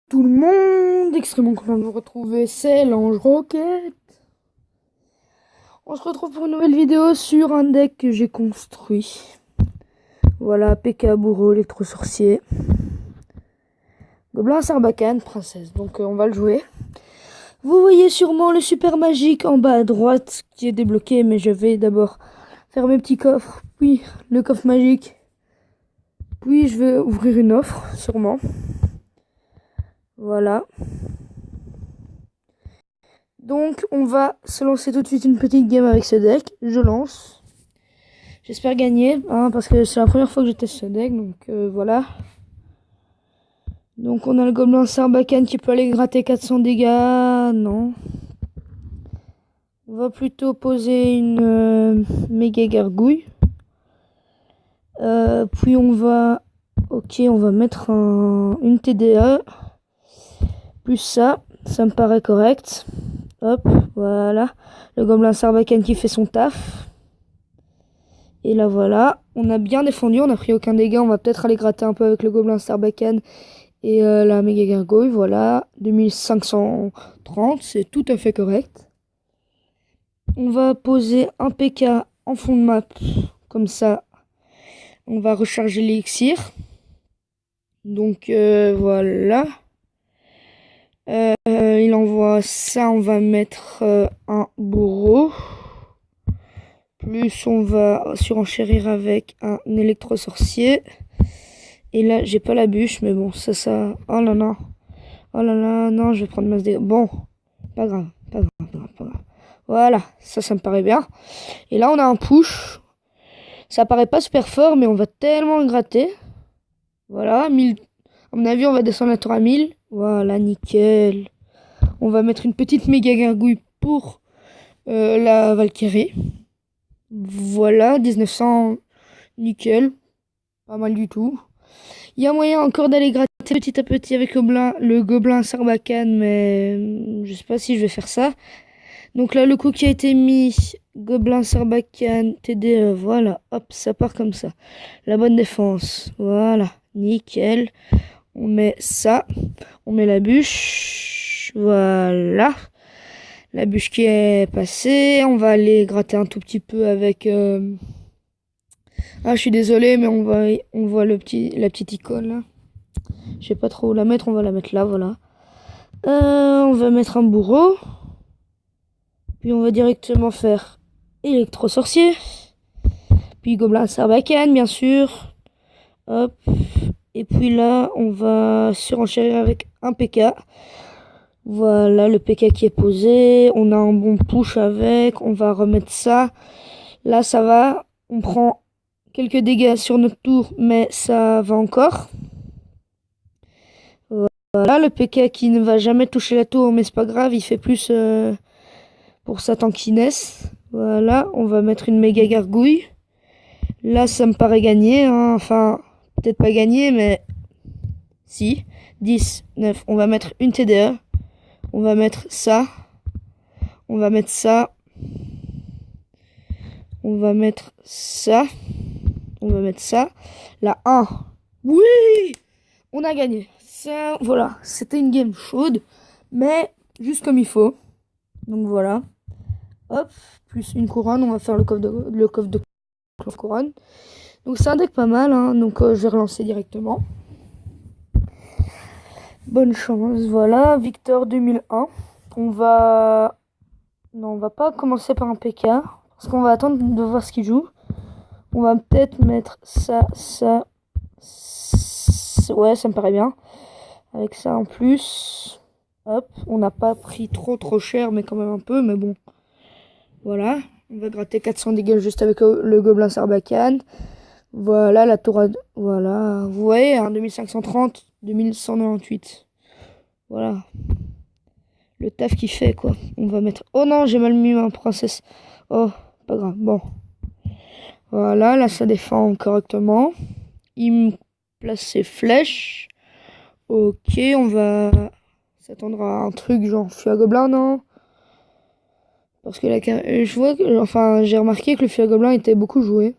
Tout le monde, extrêmement content de vous retrouver, c'est l'Ange Rocket. On se retrouve pour une nouvelle vidéo sur un deck que j'ai construit. Voilà, P.K. Bourreau, électro-sorcier. Gobelin Sarbacane, princesse. Donc on va le jouer. Vous voyez sûrement le super magique en bas à droite qui est débloqué, mais je vais d'abord faire mes petits coffres, puis le coffre magique. Puis je vais ouvrir une offre, sûrement. Voilà. Donc on va se lancer tout de suite une petite game avec ce deck. Je lance. J'espère gagner, parce que c'est la première fois que je teste ce deck, donc voilà. Donc on a le gobelin Sarbacane qui peut aller gratter 400 dégâts, non. On va plutôt poser une méga gargouille. Puis on va mettre une TDE. Plus ça me paraît correct. Hop, voilà. Le gobelin Sarbacane qui fait son taf. Et là voilà, on a bien défendu, on n'a pris aucun dégât. On va peut-être aller gratter un peu avec le gobelin Sarbacane et la méga gargouille. Voilà, 2530, c'est tout à fait correct. On va poser un PK en fond de map, comme ça on va recharger l'élixir. Donc voilà. Il envoie ça, on va mettre un bourreau. Plus on va surenchérir avec un électro-sorcier. Et là, j'ai pas la bûche, mais bon, ça... Oh là là. Oh là là, non, je vais prendre masse dégâts. Bon, pas grave. Voilà, ça me paraît bien. Et là, on a un push. Ça paraît pas super fort, mais on va tellement le gratter. Voilà, 1000. À mon avis, on va descendre la tour à 1000. Voilà, nickel. On va mettre une petite méga gargouille pour la Valkyrie. Voilà, 1900. Nickel. Pas mal du tout. Il y a moyen encore d'aller gratter petit à petit avec le gobelin Sarbacane, mais je sais pas si je vais faire ça. Donc là, le coup qui a été mis, gobelin Sarbacane, TDE, voilà, hop, ça part comme ça. La bonne défense, voilà, nickel. On met ça, on met la bûche, voilà. La bûche qui est passée, on va aller gratter un tout petit peu avec... Ah, je suis désolé, mais on voit la petite icône là. Je sais pas trop où la mettre, on va la mettre là, voilà. On va mettre un bourreau. Puis on va directement faire électro-sorcier. Puis gobelin Sarbacane, bien sûr. Hop. Et puis là, on va surenchérir avec un PK. Voilà, le PK qui est posé. On a un bon push avec. On va remettre ça. Là, ça va. On prend quelques dégâts sur notre tour, mais ça va encore. Voilà, le PK qui ne va jamais toucher la tour, mais c'est pas grave, il fait plus pour sa tankiness. Voilà, on va mettre une méga gargouille. Là, ça me paraît gagné, hein. Enfin, peut-être pas gagné, mais si. 10, 9, on va mettre une TDE. On va mettre ça. On va mettre ça. On va mettre ça. On va mettre ça. La 1. Oui! On a gagné. Ça, voilà, c'était une game chaude, mais juste comme il faut. Donc voilà. Hop, plus une couronne, on va faire le coffre de couronne. Donc c'est un deck pas mal, hein, donc je vais relancer directement. Bonne chance, voilà, Victor 2001. On va... Non, on va pas commencer par un PK, parce qu'on va attendre de voir ce qu'il joue. On va peut-être mettre ça. Ouais, ça me paraît bien. Avec ça en plus. Hop, on n'a pas pris trop cher, mais quand même un peu, mais bon. Voilà, on va gratter 400 dégâts juste avec le gobelin Sarbacane. Voilà, la tour voilà, vous voyez, hein, 2530, 2198. Voilà. Le taf qu'il fait, quoi. On va mettre... Oh non, j'ai mal mis ma princesse. Oh, pas grave, bon. Voilà, là, ça défend correctement. Il me place ses flèches. Ok, on va s'attendre à un truc genre feu à gobelin, non? Parce que je vois que... Enfin, j'ai remarqué que le feu à gobelin était beaucoup joué.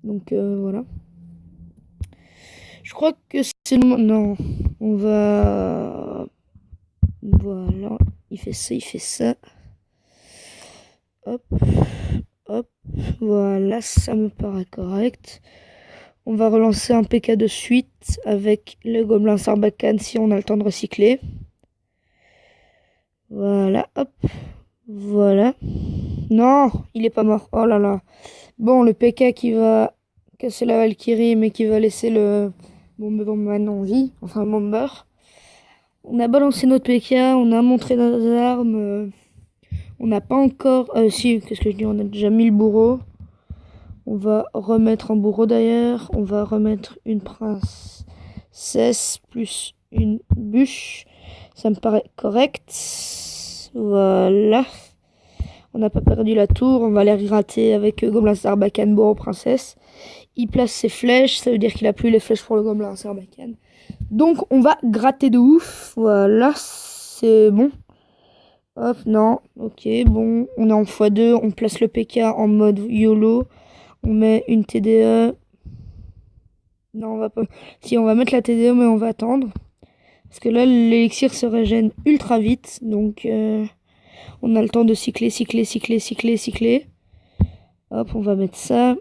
Donc, voilà. Je crois que c'est le moment... Non, on va il fait ça, il fait ça. Hop, hop, voilà, ça me paraît correct. On va relancer un PK de suite avec le gobelin Sarbacane si on a le temps de recycler. Voilà, hop, voilà. Non, il est pas mort, oh là là. Bon, le PK qui va casser la Valkyrie, mais qui va laisser le Bomberman en vie, enfin le Bomber. On a balancé notre PK, on a montré nos armes. On n'a pas encore... si, qu'est-ce que je dis? On a déjà mis le bourreau. On va remettre un bourreau d'ailleurs. On va remettre une princesse plus une bûche. Ça me paraît correct. Voilà. On n'a pas perdu la tour. On va aller gratter avec Gobelin Sarbacane, bourreau, princesse. Il place ses flèches. Ça veut dire qu'il a plus les flèches pour le Gobelin Sarbacane. Donc on va gratter de ouf. Voilà. C'est bon. Hop, non. Ok, bon. On est en x2. On place le PK en mode YOLO. On met une TDE. Non, on va pas. Si, on va mettre la TDE, mais on va attendre. Parce que là, l'élixir se régène ultra vite. Donc, on a le temps de cycler. Hop, on va mettre ça.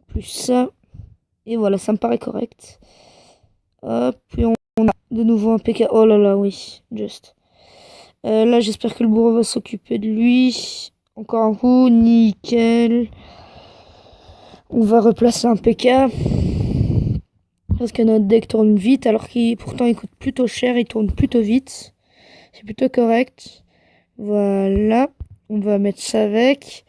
Plus ça. Et voilà, ça me paraît correct. Hop, puis on a de nouveau un PK. Oh là là, oui, juste. Là, j'espère que le bourreau va s'occuper de lui. Encore un coup, nickel. On va replacer un PK. Parce que notre deck tourne vite, alors qu'il pourtant il coûte plutôt cher, il tourne plutôt vite. C'est plutôt correct. Voilà. On va mettre ça avec.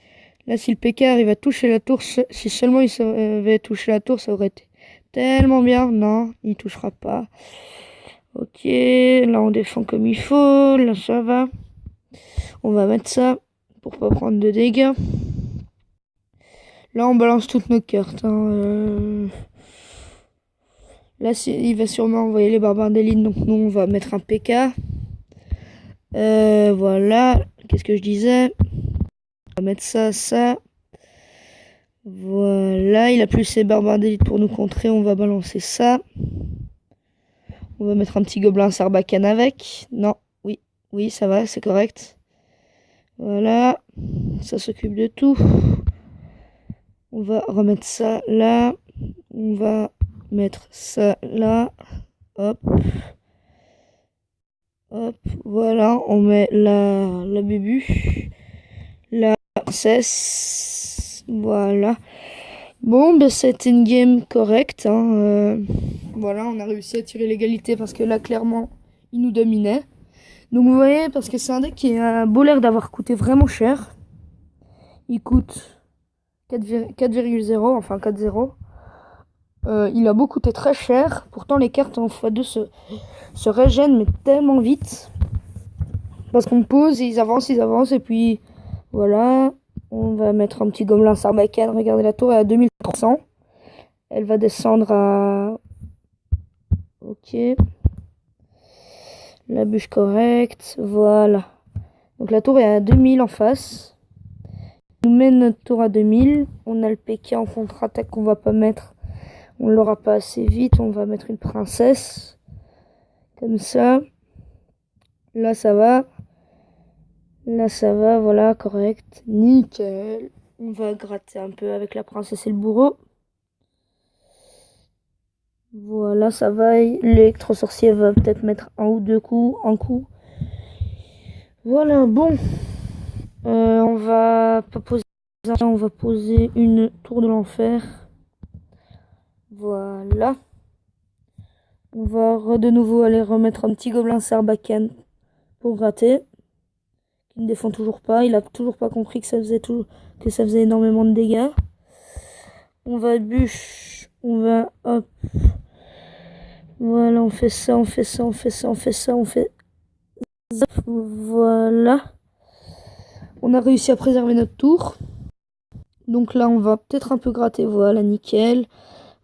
Là, si le PK arrive à toucher la tour, si seulement il avait touché la tour, ça aurait été tellement bien. Non, il touchera pas. Ok, là on défend comme il faut. Là, ça va. On va mettre ça pour pas prendre de dégâts. Là, on balance toutes nos cartes. Là, il va sûrement envoyer les barbares d'élite, donc nous, on va mettre un PK. Voilà. Qu'est-ce que je disais? On va mettre ça, ça. Voilà. Il a plus ses barbares d'élite pour nous contrer. On va balancer ça. On va mettre un petit gobelin Sarbacane avec. Non. Oui. Oui, ça va, c'est correct. Voilà. Ça s'occupe de tout. On va remettre ça là. On va mettre ça là. Hop. Hop. Voilà. On met la bébu. La princesse. Voilà. Bon, ben c'était une game correcte. Voilà, on a réussi à tirer l'égalité parce que là, clairement, il nous dominait. Donc vous voyez, parce que c'est un deck qui a beau l'air d'avoir coûté vraiment cher. Il coûte 4,0, enfin 4,0. Il a beau coûté très cher. Pourtant, les cartes en x2 se régènent, mais tellement vite. Parce qu'on pose, ils avancent, et puis voilà. On va mettre un petit gobelin Sarbacane. Regardez, la tour est à 2300. Elle va descendre à... Ok. La bûche correcte. Voilà. Donc la tour est à 2000 en face. On nous met notre tour à 2000. On a le PK en contre-attaque qu'on va pas mettre. On l'aura pas assez vite. On va mettre une princesse. Comme ça. Là, ça va. Là, ça va. Voilà, correct. Nickel. On va gratter un peu avec la princesse et le bourreau. Voilà, ça va. L'électro-sorcier va peut-être mettre un ou deux coups, un coup. Voilà, bon. On va pas poser ça, on va poser une tour de l'enfer. Voilà. On va de nouveau aller remettre un petit gobelin Sarbacane pour gratter. Il ne défend toujours pas. Il a toujours pas compris que ça faisait énormément de dégâts. On va bûche. On va hop. Voilà, on fait ça. Voilà. On a réussi à préserver notre tour. Donc là, on va peut-être un peu gratter. Voilà, nickel.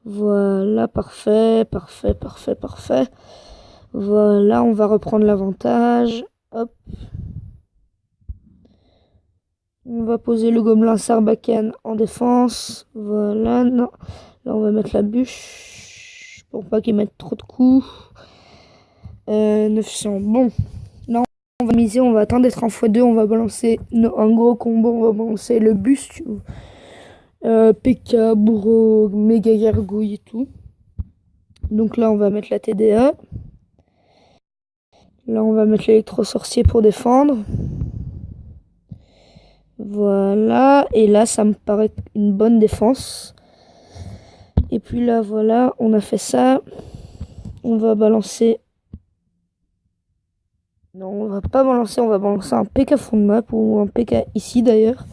Voilà, parfait. Voilà, on va reprendre l'avantage. Hop. On va poser le gobelin Sarbacane en défense. Voilà, non. Là, on va mettre la bûche pour pas qu'il mette trop de coups. 900, bon. Là, on On va miser, on va attendre d'être en x2, on va balancer un gros combo, on va balancer le bus, tu vois. PK, bourreau, méga gargouille et tout. Donc là, on va mettre la TDA. Là, on va mettre l'électro-sorcier pour défendre. Voilà. Et là, ça me paraît une bonne défense. Et puis là, voilà, on a fait ça. On va balancer... Non, on va pas balancer, on va balancer un PK fond de map ou un PK ici d'ailleurs.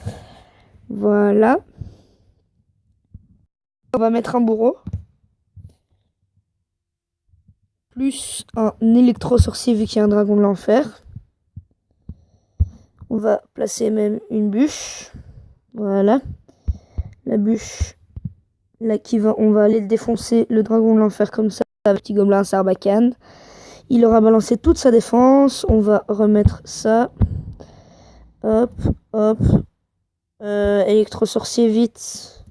Voilà. On va mettre un bourreau. Plus un électro-sorcier vu qu'il y a un dragon de l'enfer. On va placer même une bûche. Voilà. La bûche. Là, on va aller défoncer le dragon de l'enfer comme ça. Petit gobelin Sarbacane. Il aura balancé toute sa défense. On va remettre ça. Hop, hop. Électro-sorcier, vite.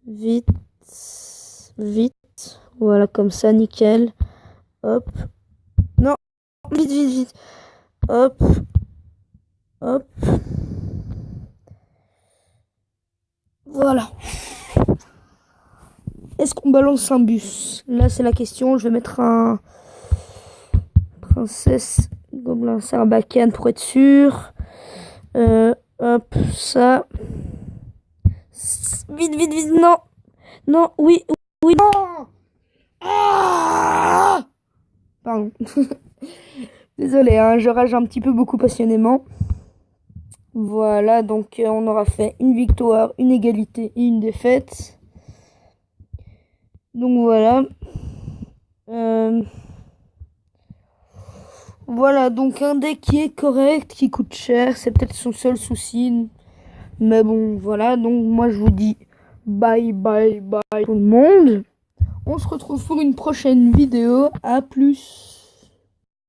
Vite. Vite. Voilà, comme ça, nickel. Hop. Non, vite, vite, vite. Hop. Hop. Voilà. Est-ce qu'on balance un bus? Là, c'est la question. Je vais mettre un princesse gobelin Sarbacane pour être sûr. Hop, ça. Vite, vite, vite. Non. Non, oui, oui, non. Ah, pardon. Désolé, hein, je rage un petit peu beaucoup passionnément. Voilà, donc on aura fait une victoire, une égalité et une défaite. Donc voilà. Voilà, donc un deck qui est correct, qui coûte cher. C'est peut-être son seul souci. Mais bon, voilà. Donc moi, je vous dis bye, bye, bye tout le monde. On se retrouve pour une prochaine vidéo. À plus.